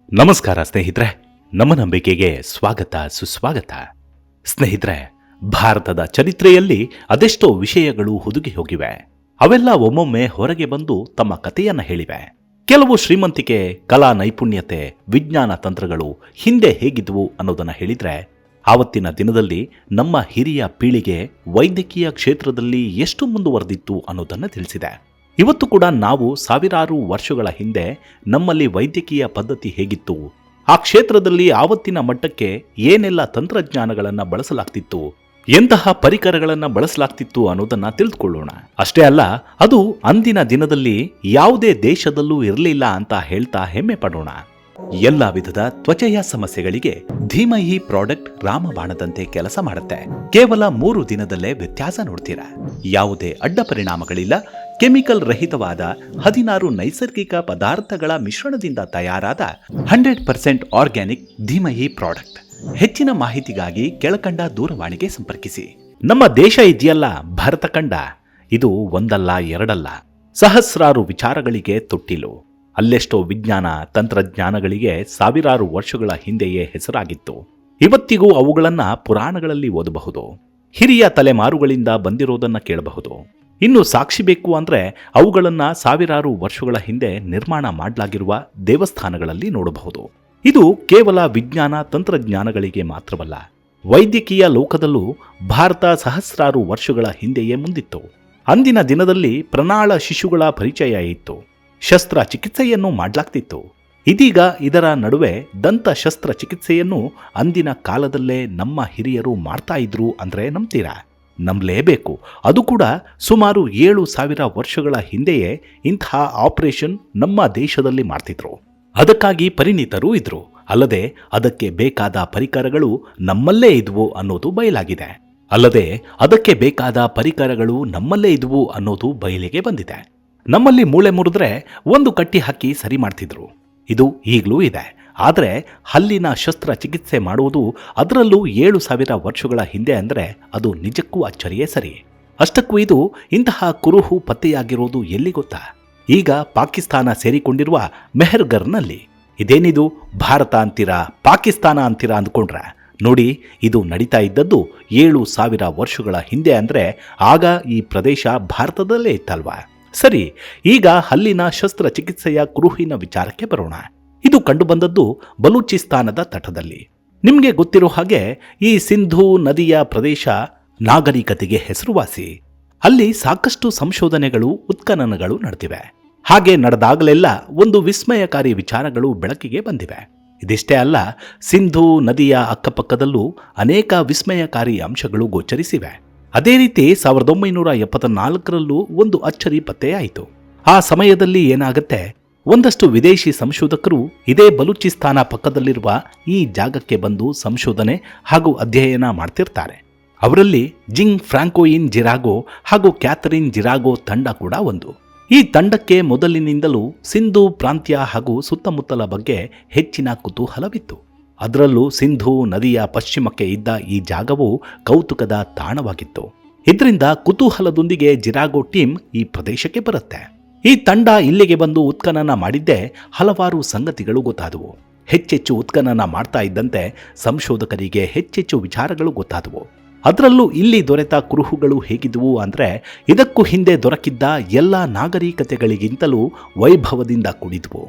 ನಮಸ್ಕಾರ ಸ್ನೇಹಿತರೆ, ನಮ್ಮ ನಂಬಿಕೆಗೆ ಸ್ವಾಗತ ಸುಸ್ವಾಗತ. ಸ್ನೇಹಿತರೆ, ಭಾರತದ ಚರಿತ್ರೆಯಲ್ಲಿ ಅದೆಷ್ಟೋ ವಿಷಯಗಳು ಹುದುಗಿ ಹೋಗಿವೆ. ಅವೆಲ್ಲ ಒಮ್ಮೊಮ್ಮೆ ಹೊರಗೆ ಬಂದು ತಮ್ಮ ಕಥೆಯನ್ನ ಹೇಳಿವೆ. ಕೆಲವು ಶ್ರೀಮಂತಿಕೆ, ಕಲಾ ನೈಪುಣ್ಯತೆ, ವಿಜ್ಞಾನ ತಂತ್ರಗಳು ಹಿಂದೆ ಹೇಗಿದ್ವು ಅನ್ನೋದನ್ನ ಹೇಳಿದ್ರೆ, ಆವತ್ತಿನ ದಿನದಲ್ಲಿ ನಮ್ಮ ಹಿರಿಯ ಪೀಳಿಗೆ ವೈದ್ಯಕೀಯ ಕ್ಷೇತ್ರದಲ್ಲಿ ಎಷ್ಟು ಮುಂದುವರೆದಿತ್ತು ಅನ್ನೋದನ್ನ ತಿಳಿಸಿದೆ. ಇವತ್ತು ಕೂಡ ನಾವು ಸಾವಿರಾರು ವರ್ಷಗಳ ಹಿಂದೆ ನಮ್ಮಲ್ಲಿ ವೈದ್ಯಕೀಯ ಪದ್ಧತಿ ಹೇಗಿತ್ತು, ಆ ಕ್ಷೇತ್ರದಲ್ಲಿ ಆವತ್ತಿನ ಮಟ್ಟಕ್ಕೆ ಏನೆಲ್ಲ ತಂತ್ರಜ್ಞಾನಗಳನ್ನು ಬಳಸಲಾಗ್ತಿತ್ತು, ಎಂತಹ ಪರಿಕರಗಳನ್ನು ಬಳಸಲಾಗ್ತಿತ್ತು ಅನ್ನೋದನ್ನ ತಿಳಿದುಕೊಳ್ಳೋಣ. ಅಷ್ಟೇ ಅಲ್ಲ, ಅದು ಅಂದಿನ ದಿನದಲ್ಲಿ ಯಾವುದೇ ದೇಶದಲ್ಲೂ ಇರಲಿಲ್ಲ ಅಂತ ಹೇಳ್ತಾ ಹೆಮ್ಮೆ ಪಡೋಣ. ಎಲ್ಲ ವಿಧದ ತ್ವಚೆಯ ಸಮಸ್ಯೆಗಳಿಗೆ ಧೀಮಹಿ ಪ್ರಾಡಕ್ಟ್ ರಾಮಬಾಣದಂತೆ ಕೆಲಸ ಮಾಡುತ್ತೆ. ಕೇವಲ 3 ದಿನದಲ್ಲೇ ವ್ಯತ್ಯಾಸ ನೋಡ್ತೀರಾ. ಯಾವುದೇ ಅಡ್ಡ ಪರಿಣಾಮಗಳಿಲ್ಲ. ಕೆಮಿಕಲ್ ರಹಿತವಾದ 16 ನೈಸರ್ಗಿಕ ಪದಾರ್ಥಗಳ ಮಿಶ್ರಣದಿಂದ ತಯಾರಾದ 100% ಆರ್ಗ್ಯಾನಿಕ್ ಧೀಮಹಿ ಪ್ರಾಡಕ್ಟ್. ಹೆಚ್ಚಿನ ಮಾಹಿತಿಗಾಗಿ ಕೆಳಕಂಡ ದೂರವಾಣಿಗೆ ಸಂಪರ್ಕಿಸಿ. ನಮ್ಮ ದೇಶ ಇದೆಯಲ್ಲ, ಭಾರತ ಖಂಡ, ಇದು ಒಂದಲ್ಲ ಎರಡಲ್ಲ, ಸಹಸ್ರಾರು ವಿಚಾರಗಳಿಗೆ ತೊಟ್ಟಿಲು. ಅಲ್ಲೆಷ್ಟೋ ವಿಜ್ಞಾನ ತಂತ್ರಜ್ಞಾನಗಳಿಗೆ ಸಾವಿರಾರು ವರ್ಷಗಳ ಹಿಂದೆಯೇ ಹೆಸರಾಗಿತ್ತು. ಇವತ್ತಿಗೂ ಅವುಗಳನ್ನ ಪುರಾಣಗಳಲ್ಲಿ ಓದಬಹುದು. ಹಿರಿಯ ತಲೆಮಾರುಗಳಿಂದ ಬಂದಿರೋದನ್ನ ಕೇಳಬಹುದು. ಇನ್ನು ಸಾಕ್ಷಿ ಬೇಕು ಅಂದ್ರೆ ಅವುಗಳನ್ನ ಸಾವಿರಾರು ವರ್ಷಗಳ ಹಿಂದೆ ನಿರ್ಮಾಣ ಮಾಡಲಾಗಿರುವ ದೇವಸ್ಥಾನಗಳಲ್ಲಿ ನೋಡಬಹುದು. ಇದು ಕೇವಲ ವಿಜ್ಞಾನ ತಂತ್ರಜ್ಞಾನಗಳಿಗೆ ಮಾತ್ರವಲ್ಲ, ವೈದ್ಯಕೀಯ ಲೋಕದಲ್ಲೂ ಭಾರತ ಸಹಸ್ರಾರು ವರ್ಷಗಳ ಹಿಂದೆಯೇ ಮುಂದಿತ್ತು. ಅಂದಿನ ದಿನದಲ್ಲಿ ಪ್ರಣಾಳ ಶಿಶುಗಳ ಪರಿಚಯ ಇತ್ತು. ಶಸ್ತ್ರಚಿಕಿತ್ಸೆಯನ್ನು ಮಾಡಲಾಗ್ತಿತ್ತು. ಇದೀಗ ಇದರ ನಡುವೆ ದಂತ ಶಸ್ತ್ರಚಿಕಿತ್ಸೆಯನ್ನು ಅಂದಿನ ಕಾಲದಲ್ಲೇ ನಮ್ಮ ಹಿರಿಯರು ಮಾಡ್ತಾ ಇದ್ರು ಅಂದ್ರೆ ನಂಬ್ತೀರಾ? ನಂಬಲೇಬೇಕು. ಅದು ಕೂಡ ಸುಮಾರು 7,000 ವರ್ಷಗಳ ಹಿಂದೆಯೇ ಇಂತಹ ಆಪರೇಷನ್ ನಮ್ಮ ದೇಶದಲ್ಲಿ ಮಾಡ್ತಿದ್ರು. ಅದಕ್ಕಾಗಿ ಪರಿಣಿತರೂ ಇದ್ರು. ಅಲ್ಲದೆ ಅದಕ್ಕೆ ಬೇಕಾದ ಪರಿಕರಗಳು ನಮ್ಮಲ್ಲೇ ಇದ್ವು ಅನ್ನೋದು ಬಯಲಿಗೆ ಬಂದಿದೆ. ನಮ್ಮಲ್ಲಿ ಮೂಳೆ ಮುರಿದ್ರೆ ಒಂದು ಕಟ್ಟಿ ಹಾಕಿ ಸರಿ ಮಾಡ್ತಿದ್ರು. ಇದು ಈಗಲೂ ಇದೆ. ಆದರೆ ಹಲ್ಲಿನ ಶಸ್ತ್ರಚಿಕಿತ್ಸೆ ಮಾಡುವುದು, ಅದರಲ್ಲೂ 7,000 ವರ್ಷಗಳ ಹಿಂದೆ ಅಂದರೆ ಅದು ನಿಜಕ್ಕೂ ಅಚ್ಚರಿಯೇ ಸರಿ. ಅಷ್ಟಕ್ಕೂ ಇದು ಇಂತಹ ಕುರುಹು ಪತ್ತೆಯಾಗಿರೋದು ಎಲ್ಲಿ ಗೊತ್ತಾ? ಈಗ ಪಾಕಿಸ್ತಾನ ಸೇರಿಕೊಂಡಿರುವ ಮೆಹರ್ಗರ್ನಲ್ಲಿ. ಇದೇನಿದು ಭಾರತ ಅಂತೀರಾ, ಪಾಕಿಸ್ತಾನ ಅಂತೀರಾ ಅಂದ್ಕೊಂಡ್ರೆ ನೋಡಿ, ಇದು ನಡೀತಾ ಇದ್ದದ್ದು 7,000 ವರ್ಷಗಳ ಹಿಂದೆ. ಅಂದರೆ ಆಗ ಈ ಪ್ರದೇಶ ಭಾರತದಲ್ಲೇ ಇತ್ತಲ್ವಾ? ಸರಿ, ಈಗ ಹಲ್ಲಿನ ಶಸ್ತ್ರಚಿಕಿತ್ಸೆಯ ಕುರುಹಿನ ವಿಚಾರಕ್ಕೆ ಬರೋಣ. ಇದು ಕಂಡುಬಂದದ್ದು ಬಲೂಚಿಸ್ತಾನದ ತಟದಲ್ಲಿ. ನಿಮಗೆ ಗೊತ್ತಿರೋ ಹಾಗೆ ಈ ಸಿಂಧೂ ನದಿಯ ಪ್ರದೇಶ ನಾಗರಿಕತೆಗೆ ಹೆಸರುವಾಸಿ. ಅಲ್ಲಿ ಸಾಕಷ್ಟು ಸಂಶೋಧನೆಗಳು, ಉತ್ಖನನಗಳು ನಡೆದಿವೆ. ಹಾಗೆ ನಡೆದಾಗಲೆಲ್ಲ ಒಂದು ವಿಸ್ಮಯಕಾರಿ ವಿಚಾರಗಳು ಬೆಳಕಿಗೆ ಬಂದಿವೆ. ಇದಿಷ್ಟೇ ಅಲ್ಲ, ಸಿಂಧೂ ನದಿಯ ಅಕ್ಕಪಕ್ಕದಲ್ಲೂ ಅನೇಕ ವಿಸ್ಮಯಕಾರಿ ಅಂಶಗಳು ಗೋಚರಿಸಿವೆ. ಅದೇ ರೀತಿ 1974ರಲ್ಲೂ ಒಂದು ಅಚ್ಚರಿ ಪತ್ತೆಯಾಯಿತು. ಆ ಸಮಯದಲ್ಲಿ ಏನಾಗುತ್ತೆ, ಒಂದಷ್ಟು ವಿದೇಶಿ ಸಂಶೋಧಕರು ಇದೇ ಬಲೂಚಿಸ್ತಾನ ಪಕ್ಕದಲ್ಲಿರುವ ಈ ಜಾಗಕ್ಕೆ ಬಂದು ಸಂಶೋಧನೆ ಹಾಗೂ ಅಧ್ಯಯನ ಮಾಡ್ತಿರ್ತಾರೆ. ಅವರಲ್ಲಿ ಜಿಂಗ್ ಫ್ರಾಂಕೋಯಿನ್ ಜಿರಾಗೋ ಹಾಗೂ ಕ್ಯಾಥರಿನ್ ಜಿರಾಗೋ ತಂಡ ಕೂಡ ಒಂದು. ಈ ತಂಡಕ್ಕೆ ಮೊದಲಿನಿಂದಲೂ ಸಿಂಧೂ ಪ್ರಾಂತ್ಯ ಹಾಗೂ ಸುತ್ತಮುತ್ತಲ ಬಗ್ಗೆ ಹೆಚ್ಚಿನ ಕುತೂಹಲವಿತ್ತು. ಅದರಲ್ಲೂ ಸಿಂಧೂ ನದಿಯ ಪಶ್ಚಿಮಕ್ಕೆ ಇದ್ದ ಈ ಜಾಗವು ಕೌತುಕದ ತಾಣವಾಗಿತ್ತು. ಇದರಿಂದ ಕುತೂಹಲದೊಂದಿಗೆ ಜಿರಾಗೋ ಟೀಮ್ ಈ ಪ್ರದೇಶಕ್ಕೆ ಬರುತ್ತೆ. ಈ ತಂಡ ಇಲ್ಲಿಗೆ ಬಂದು ಉತ್ಖನನ ಮಾಡಿದ್ದೇ ಹಲವಾರು ಸಂಗತಿಗಳು ಗೊತ್ತಾದವು. ಹೆಚ್ಚೆಚ್ಚು ಉತ್ಖನನ ಮಾಡ್ತಾ ಇದ್ದಂತೆ ಸಂಶೋಧಕರಿಗೆ ಹೆಚ್ಚೆಚ್ಚು ವಿಚಾರಗಳು ಗೊತ್ತಾದವು. ಅದರಲ್ಲೂ ಇಲ್ಲಿ ದೊರೆತ ಕುರುಹುಗಳು ಹೇಗಿದ್ವು ಅಂದ್ರೆ, ಇದಕ್ಕೂ ಹಿಂದೆ ದೊರಕಿದ್ದ ಎಲ್ಲ ನಾಗರಿಕತೆಗಳಿಗಿಂತಲೂ ವೈಭವದಿಂದ ಕೂಡಿದ್ವು.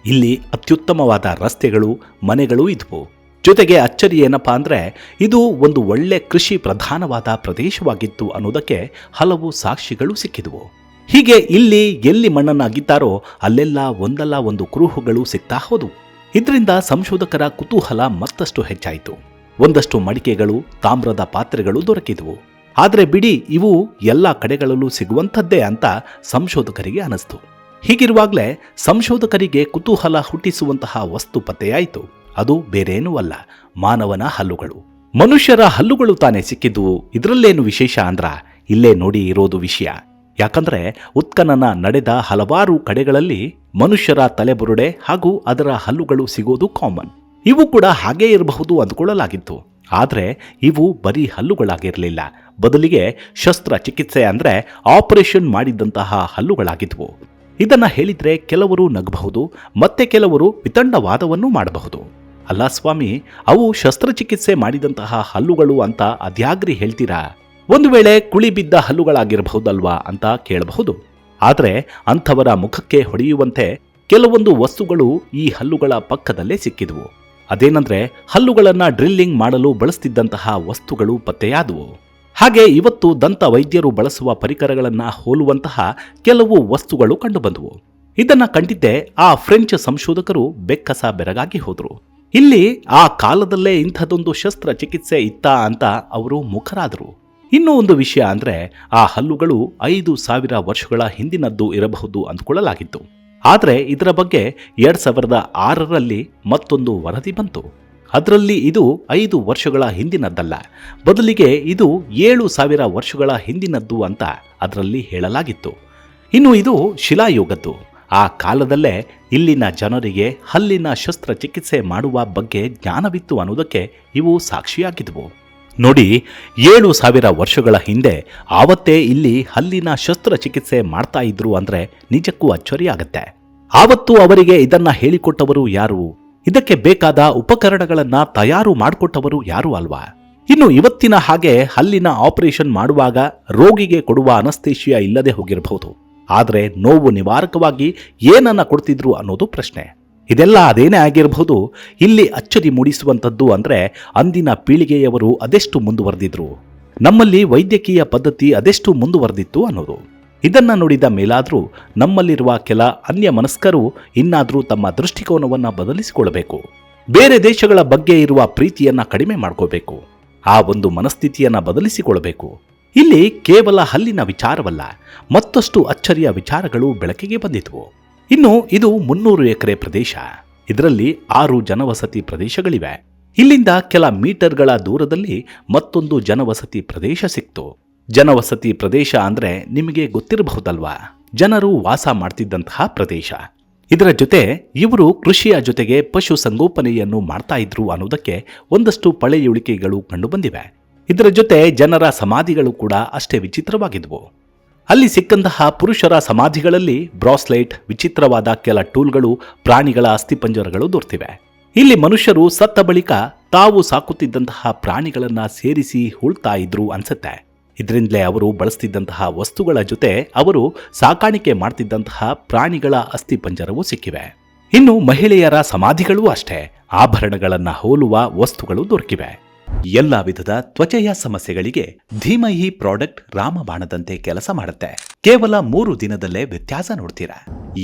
ಇಲ್ಲಿ ಅತ್ಯುತ್ತಮವಾದ ರಸ್ತೆಗಳು, ಮನೆಗಳು ಇದ್ವು. ಜೊತೆಗೆ ಅಚ್ಚರಿ ಏನಪ್ಪಾ ಅಂದ್ರೆ, ಇದು ಒಂದು ಒಳ್ಳೆ ಕೃಷಿ ಪ್ರಧಾನವಾದ ಪ್ರದೇಶವಾಗಿತ್ತು ಅನ್ನೋದಕ್ಕೆ ಹಲವು ಸಾಕ್ಷಿಗಳು ಸಿಕ್ಕಿದ್ವು. ಹೀಗೆ ಇಲ್ಲಿ ಎಲ್ಲಿ ಮಣ್ಣನ್ನಾಗಿದ್ದಾರೋ ಅಲ್ಲೆಲ್ಲ ಒಂದಲ್ಲ ಒಂದು ಕುರುಹುಗಳು ಸಿಗ್ತಾ ಹೋದವು. ಇದರಿಂದ ಸಂಶೋಧಕರ ಕುತೂಹಲ ಮತ್ತಷ್ಟು ಹೆಚ್ಚಾಯಿತು. ಒಂದಷ್ಟು ಮಡಿಕೆಗಳು, ತಾಮ್ರದ ಪಾತ್ರೆಗಳು ದೊರಕಿದ್ವು. ಆದರೆ ಬಿಡಿ, ಇವು ಎಲ್ಲ ಕಡೆಗಳಲ್ಲೂ ಸಿಗುವಂಥದ್ದೇ ಅಂತ ಸಂಶೋಧಕರಿಗೆ ಅನಿಸ್ತು. ಹೀಗಿರುವಾಗಲೇ ಸಂಶೋಧಕರಿಗೆ ಕುತೂಹಲ ಹುಟ್ಟಿಸುವಂತಹ ವಸ್ತು ಪತ್ತೆಯಾಯಿತು. ಅದು ಬೇರೇನೂ ಅಲ್ಲ, ಮಾನವನ ಹಲ್ಲುಗಳು. ಮನುಷ್ಯರ ಹಲ್ಲುಗಳು ತಾನೇ ಸಿಕ್ಕಿದ್ವು. ಇದರಲ್ಲೇನು ವಿಶೇಷ ಅಂದ್ರ, ಇಲ್ಲೇ ನೋಡಿ ಇರೋದು ವಿಷಯ. ಯಾಕಂದ್ರೆ ಉತ್ಖನನ ನಡೆದ ಹಲವಾರು ಕಡೆಗಳಲ್ಲಿ ಮನುಷ್ಯರ ತಲೆಬುರುಡೆ ಹಾಗೂ ಅದರ ಹಲ್ಲುಗಳು ಸಿಗೋದು ಕಾಮನ್. ಇವು ಕೂಡ ಹಾಗೇ ಇರಬಹುದು ಅಂದ್ಕೊಳ್ಳಲಾಗಿತ್ತು. ಆದರೆ ಇವು ಬರೀ ಹಲ್ಲುಗಳಾಗಿರಲಿಲ್ಲ, ಬದಲಿಗೆ ಶಸ್ತ್ರಚಿಕಿತ್ಸೆ ಅಂದರೆ ಆಪರೇಷನ್ ಮಾಡಿದಂತಹ ಹಲ್ಲುಗಳಾಗಿದ್ವು. ಇದನ್ನ ಹೇಳಿದ್ರೆ ಕೆಲವರು ನಗಬಹುದು, ಮತ್ತೆ ಕೆಲವರು ವಿತಂಡವಾದವನ್ನು ಮಾಡಬಹುದು. ಅಲ್ಲ ಸ್ವಾಮಿ, ಅವು ಶಸ್ತ್ರಚಿಕಿತ್ಸೆ ಮಾಡಿದಂತಹ ಹಲ್ಲುಗಳು ಅಂತ ಅದ್ಯಾಗ್ರಿ ಹೇಳ್ತೀರಾ? ಒಂದು ವೇಳೆ ಕುಳಿ ಬಿದ್ದ ಹಲ್ಲುಗಳಾಗಿರಬಹುದಲ್ವಾ ಅಂತ ಕೇಳಬಹುದು. ಆದರೆ ಅಂಥವರ ಮುಖಕ್ಕೆ ಹೊಡೆಯುವಂತೆ ಕೆಲವೊಂದು ವಸ್ತುಗಳು ಈ ಹಲ್ಲುಗಳ ಪಕ್ಕದಲ್ಲೇ ಸಿಕ್ಕಿದ್ವು. ಅದೇನಂದ್ರೆ ಹಲ್ಲುಗಳನ್ನ ಡ್ರಿಲ್ಲಿಂಗ್ ಮಾಡಲು ಬಳಸ್ತಿದ್ದಂತಹ ವಸ್ತುಗಳು ಪತ್ತೆಯಾದವು. ಹಾಗೆ ಇವತ್ತು ದಂತ ವೈದ್ಯರು ಬಳಸುವ ಪರಿಕರಗಳನ್ನ ಹೋಲುವಂತಹ ಕೆಲವು ವಸ್ತುಗಳು ಕಂಡುಬಂದವು. ಇದನ್ನ ಕಂಡಿದ್ದೆ ಆ ಫ್ರೆಂಚ್ ಸಂಶೋಧಕರು ಬೆಕ್ಕಸ ಬೆರಗಾಗಿ ಹೋದ್ರು. ಇಲ್ಲಿ ಆ ಕಾಲದಲ್ಲೇ ಇಂಥದೊಂದು ಶಸ್ತ್ರಚಿಕಿತ್ಸೆ ಇತ್ತಾ ಅಂತ ಅವರು ಮುಖರಾದರು. ಇನ್ನೂ ಒಂದು ವಿಷಯ ಅಂದ್ರೆ ಆ ಹಲ್ಲುಗಳು 5,000 ವರ್ಷಗಳ ಹಿಂದಿನದ್ದು ಇರಬಹುದು ಅಂದ್ಕೊಳ್ಳಲಾಗಿತ್ತು. ಆದರೆ ಇದರ ಬಗ್ಗೆ 2006ರಲ್ಲಿ ಮತ್ತೊಂದು ವರದಿ ಬಂತು. ಅದರಲ್ಲಿ ಇದು 5 ವರ್ಷಗಳ ಹಿಂದಿನದ್ದಲ್ಲ, ಬದಲಿಗೆ ಇದು 7,000 ವರ್ಷಗಳ ಹಿಂದಿನದ್ದು ಅಂತ ಅದರಲ್ಲಿ ಹೇಳಲಾಗಿತ್ತು. ಇನ್ನು ಇದು ಶಿಲಾಯುಗದ್ದು. ಆ ಕಾಲದಲ್ಲೇ ಇಲ್ಲಿನ ಜನರಿಗೆ ಹಲ್ಲಿನ ಶಸ್ತ್ರಚಿಕಿತ್ಸೆ ಮಾಡುವ ಬಗ್ಗೆ ಜ್ಞಾನವಿತ್ತು ಅನ್ನೋದಕ್ಕೆ ಇವು ಸಾಕ್ಷಿಯಾಗಿದ್ವು. ನೋಡಿ, 7,000 ವರ್ಷಗಳ ಹಿಂದೆ ಆವತ್ತೇ ಇಲ್ಲಿ ಹಲ್ಲಿನ ಶಸ್ತ್ರಚಿಕಿತ್ಸೆ ಮಾಡ್ತಾ ಇದ್ರು ಅಂದ್ರೆ ನಿಜಕ್ಕೂ ಅಚ್ಚರಿಯಾಗತ್ತೆ. ಆವತ್ತು ಅವರಿಗೆ ಇದನ್ನ ಹೇಳಿಕೊಟ್ಟವರು ಯಾರು? ಇದಕ್ಕೆ ಬೇಕಾದ ಉಪಕರಣಗಳನ್ನ ತಯಾರು ಮಾಡಿಕೊಟ್ಟವರು ಯಾರು ಅಲ್ವಾ? ಇನ್ನು ಇವತ್ತಿನ ಹಾಗೆ ಹಲ್ಲಿನ ಆಪರೇಷನ್ ಮಾಡುವಾಗ ರೋಗಿಗೆ ಕೊಡುವ ಅನಸ್ತೇಶಿಯಾ ಇಲ್ಲದೆ ಹೋಗಿರಬಹುದು. ಆದರೆ ನೋವು ನಿವಾರಕವಾಗಿ ಏನನ್ನ ಕೊಡ್ತಿದ್ರು ಅನ್ನೋದು ಪ್ರಶ್ನೆ. ಇದೆಲ್ಲ ಅದೇನೇ ಆಗಿರಬಹುದು. ಇಲ್ಲಿ ಅಚ್ಚರಿ ಮೂಡಿಸುವಂಥದ್ದು ಅಂದ್ರೆ ಅಂದಿನ ಪೀಳಿಗೆಯವರು ಅದೆಷ್ಟು ಮುಂದುವರೆದಿದ್ರು, ನಮ್ಮಲ್ಲಿ ವೈದ್ಯಕೀಯ ಪದ್ಧತಿ ಅದೆಷ್ಟು ಮುಂದುವರೆದಿತ್ತು ಅನ್ನೋದು. ಇದನ್ನ ನೋಡಿದ ಮೇಲಾದ್ರೂ ನಮ್ಮಲ್ಲಿರುವ ಕೆಲ ಅನ್ಯ ಮನಸ್ಕರು ಇನ್ನಾದ್ರೂ ತಮ್ಮ ದೃಷ್ಟಿಕೋನವನ್ನ ಬದಲಿಸಿಕೊಳ್ಳಬೇಕು. ಬೇರೆ ದೇಶಗಳ ಬಗ್ಗೆ ಇರುವ ಪ್ರೀತಿಯನ್ನ ಕಡಿಮೆ ಮಾಡ್ಕೋಬೇಕು. ಆ ಒಂದು ಮನಸ್ಥಿತಿಯನ್ನ ಬದಲಿಸಿಕೊಳ್ಳಬೇಕು. ಇಲ್ಲಿ ಕೇವಲ ಹಲ್ಲಿನ ವಿಚಾರವಲ್ಲ, ಮತ್ತಷ್ಟು ಅಚ್ಚರಿಯ ವಿಚಾರಗಳು ಬೆಳಕಿಗೆ ಬಂದಿದ್ವು. ಇನ್ನು ಇದು 300 ಎಕರೆ ಪ್ರದೇಶ. ಇದರಲ್ಲಿ 6 ಜನವಸತಿ ಪ್ರದೇಶಗಳಿವೆ. ಇಲ್ಲಿಂದ ಕೆಲ ಮೀಟರ್ಗಳ ದೂರದಲ್ಲಿ ಮತ್ತೊಂದು ಜನವಸತಿ ಪ್ರದೇಶ ಸಿಕ್ತು. ಜನವಸತಿ ಪ್ರದೇಶ ಅಂದ್ರೆ ನಿಮಗೆ ಗೊತ್ತಿರಬಹುದಲ್ವಾ, ಜನರು ವಾಸ ಮಾಡ್ತಿದ್ದಂತಹ ಪ್ರದೇಶ. ಇದರ ಜೊತೆ ಇವರು ಕೃಷಿಯ ಜೊತೆಗೆ ಪಶು ಸಂಗೋಪನೆಯನ್ನು ಮಾಡ್ತಾ ಇದ್ರು ಅನ್ನೋದಕ್ಕೆ ಒಂದಷ್ಟು ಪಳೆಯುಳಿಕೆಗಳು ಕಂಡುಬಂದಿವೆ. ಇದರ ಜೊತೆ ಜನರ ಸಮಾಧಿಗಳು ಕೂಡ ಅಷ್ಟೇ ವಿಚಿತ್ರವಾಗಿದ್ವು. ಅಲ್ಲಿ ಸಿಕ್ಕಂತಹ ಪುರುಷರ ಸಮಾಧಿಗಳಲ್ಲಿ ಬ್ರಾಸ್ಲೈಟ್, ವಿಚಿತ್ರವಾದ ಕೆಲ ಟೂಲ್ಗಳು, ಪ್ರಾಣಿಗಳ ಅಸ್ಥಿಪಂಜರಗಳು ದೊರೆತಿವೆ. ಇಲ್ಲಿ ಮನುಷ್ಯರು ಸತ್ತ ಬಳಿಕ ತಾವು ಸಾಕುತ್ತಿದ್ದಂತಹ ಪ್ರಾಣಿಗಳನ್ನ ಸೇರಿಸಿ ಹೂಳ್ತಾ ಇದ್ರು ಅನ್ಸುತ್ತೆ. ಇದರಿಂದಲೇ ಅವರು ಬಳಸ್ತಿದ್ದಂತಹ ವಸ್ತುಗಳ ಜೊತೆ ಅವರು ಸಾಕಾಣಿಕೆ ಮಾಡ್ತಿದ್ದಂತಹ ಪ್ರಾಣಿಗಳ ಅಸ್ಥಿಪಂಜರವೂ ಸಿಕ್ಕಿವೆ. ಇನ್ನು ಮಹಿಳೆಯರ ಸಮಾಧಿಗಳೂ ಅಷ್ಟೇ ಆಭರಣಗಳನ್ನ ಹೋಲುವ ವಸ್ತುಗಳು ದೊರಕಿವೆ. ಎಲ್ಲ ವಿಧದ ತ್ವಚೆಯ ಸಮಸ್ಯೆಗಳಿಗೆ ಧೀಮಹಿ ಪ್ರಾಡಕ್ಟ್ ರಾಮಬಾಣದಂತೆ ಕೆಲಸ ಮಾಡುತ್ತೆ. ಕೇವಲ 3 ದಿನದಲ್ಲೇ ವ್ಯತ್ಯಾಸ ನೋಡ್ತೀರಾ.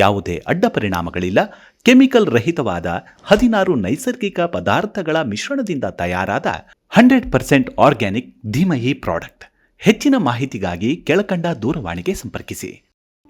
ಯಾವುದೇ ಅಡ್ಡ ಪರಿಣಾಮಗಳಿಲ್ಲ. ಕೆಮಿಕಲ್ ರಹಿತವಾದ 16 ನೈಸರ್ಗಿಕ ಪದಾರ್ಥಗಳ ಮಿಶ್ರಣದಿಂದ ತಯಾರಾದ 100% ಆರ್ಗ್ಯಾನಿಕ್ ಧೀಮಹಿ ಪ್ರಾಡಕ್ಟ್. ಹೆಚ್ಚಿನ ಮಾಹಿತಿಗಾಗಿ ಕೆಳಕಂಡ ದೂರವಾಣಿಗೆ ಸಂಪರ್ಕಿಸಿ.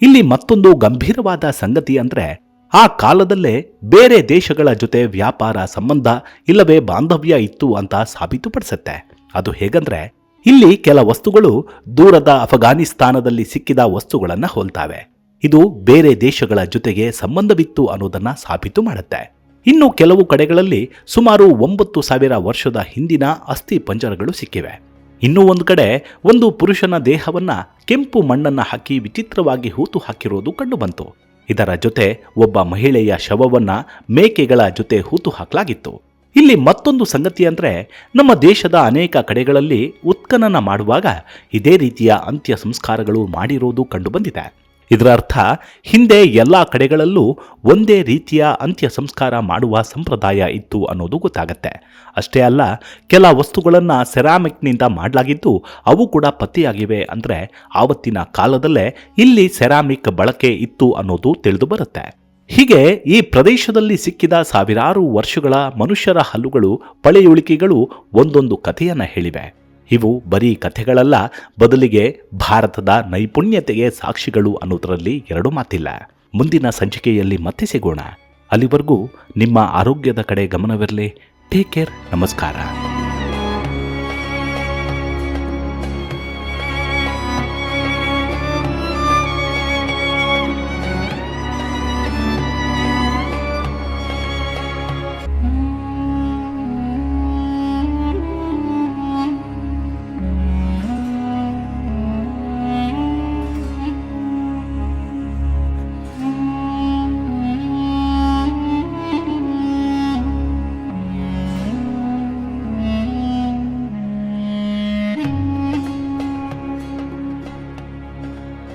ಇಲ್ಲಿ ಮತ್ತೊಂದು ಗಂಭೀರವಾದ ಸಂಗತಿ ಅಂದ್ರೆ ಆ ಕಾಲದಲ್ಲೇ ಬೇರೆ ದೇಶಗಳ ಜೊತೆ ವ್ಯಾಪಾರ ಸಂಬಂಧ ಇಲ್ಲವೇ ಬಾಂಧವ್ಯ ಇತ್ತು ಅಂತ ಸಾಬೀತುಪಡಿಸುತ್ತೆ. ಅದು ಹೇಗಂದ್ರೆ ಇಲ್ಲಿ ಕೆಲ ವಸ್ತುಗಳು ದೂರದ ಅಫಘಾನಿಸ್ತಾನದಲ್ಲಿ ಸಿಕ್ಕಿದ ವಸ್ತುಗಳನ್ನ ಹೋಲ್ತಾವೆ. ಇದು ಬೇರೆ ದೇಶಗಳ ಜೊತೆಗೆ ಸಂಬಂಧವಿತ್ತು ಅನ್ನೋದನ್ನ ಸಾಬೀತು ಮಾಡುತ್ತೆ. ಇನ್ನು ಕೆಲವು ಕಡೆಗಳಲ್ಲಿ ಸುಮಾರು 9,000 ವರ್ಷದ ಹಿಂದಿನ ಅಸ್ಥಿ ಪಂಜರಗಳು ಸಿಕ್ಕಿವೆ. ಇನ್ನೂ ಒಂದು ಕಡೆ ಒಂದು ಪುರುಷನ ದೇಹವನ್ನ ಕೆಂಪು ಮಣ್ಣನ್ನ ಹಾಕಿ ವಿಚಿತ್ರವಾಗಿ ಹೂತು ಹಾಕಿರೋದು ಕಂಡುಬಂತು. ಇದರ ಜೊತೆ ಒಬ್ಬ ಮಹಿಳೆಯ ಶವವನ್ನ ಮೇಕೆಗಳ ಜೊತೆ ಹೂತು ಹಾಕಲಾಗಿತ್ತು. ಇಲ್ಲಿ ಮತ್ತೊಂದು ಸಂಗತಿ ಅಂದ್ರೆ ನಮ್ಮ ದೇಶದ ಅನೇಕ ಕಡೆಗಳಲ್ಲಿ ಉತ್ಖನನ ಮಾಡುವಾಗ ಇದೇ ರೀತಿಯ ಅಂತ್ಯ ಸಂಸ್ಕಾರಗಳು ಮಾಡಿರೋದು ಕಂಡುಬಂದಿದೆ. ಇದರ ಅರ್ಥ ಹಿಂದೆ ಎಲ್ಲ ಕಡೆಗಳಲ್ಲೂ ಒಂದೇ ರೀತಿಯ ಅಂತ್ಯ ಸಂಸ್ಕಾರ ಮಾಡುವ ಸಂಪ್ರದಾಯ ಇತ್ತು ಅನ್ನೋದು ಗೊತ್ತಾಗತ್ತೆ. ಅಷ್ಟೇ ಅಲ್ಲ, ಕೆಲ ವಸ್ತುಗಳನ್ನು ಸೆರಾಮಿಕ್ನಿಂದ ಮಾಡಲಾಗಿದ್ದು ಅವು ಕೂಡ ಪತ್ತೆಯಾಗಿವೆ. ಅಂದರೆ ಆವತ್ತಿನ ಕಾಲದಲ್ಲೇ ಇಲ್ಲಿ ಸೆರಾಮಿಕ್ ಬಳಕೆ ಇತ್ತು ಅನ್ನೋದು ತಿಳಿದು ಬರುತ್ತೆ. ಹೀಗೆ ಈ ಪ್ರದೇಶದಲ್ಲಿ ಸಿಕ್ಕಿದ ಸಾವಿರಾರು ವರ್ಷಗಳ ಮನುಷ್ಯರ ಹಲ್ಲುಗಳು, ಪಳೆಯುಳಿಕೆಗಳು ಒಂದೊಂದು ಕಥೆಯನ್ನು ಹೇಳಿವೆ. ಇವು ಬರೀ ಕಥೆಗಳಲ್ಲ, ಬದಲಿಗೆ ಭಾರತದ ನೈಪುಣ್ಯತೆಗೆ ಸಾಕ್ಷಿಗಳು ಅನ್ನೋದರಲ್ಲಿ ಎರಡು ಮಾತಿಲ್ಲ. ಮುಂದಿನ ಸಂಚಿಕೆಯಲ್ಲಿ ಮತ್ತೆ ಸಿಗೋಣ. ಅಲ್ಲಿವರೆಗೂ ನಿಮ್ಮ ಆರೋಗ್ಯದ ಕಡೆ ಗಮನವಿರಲಿ. Take care. ನಮಸ್ಕಾರ.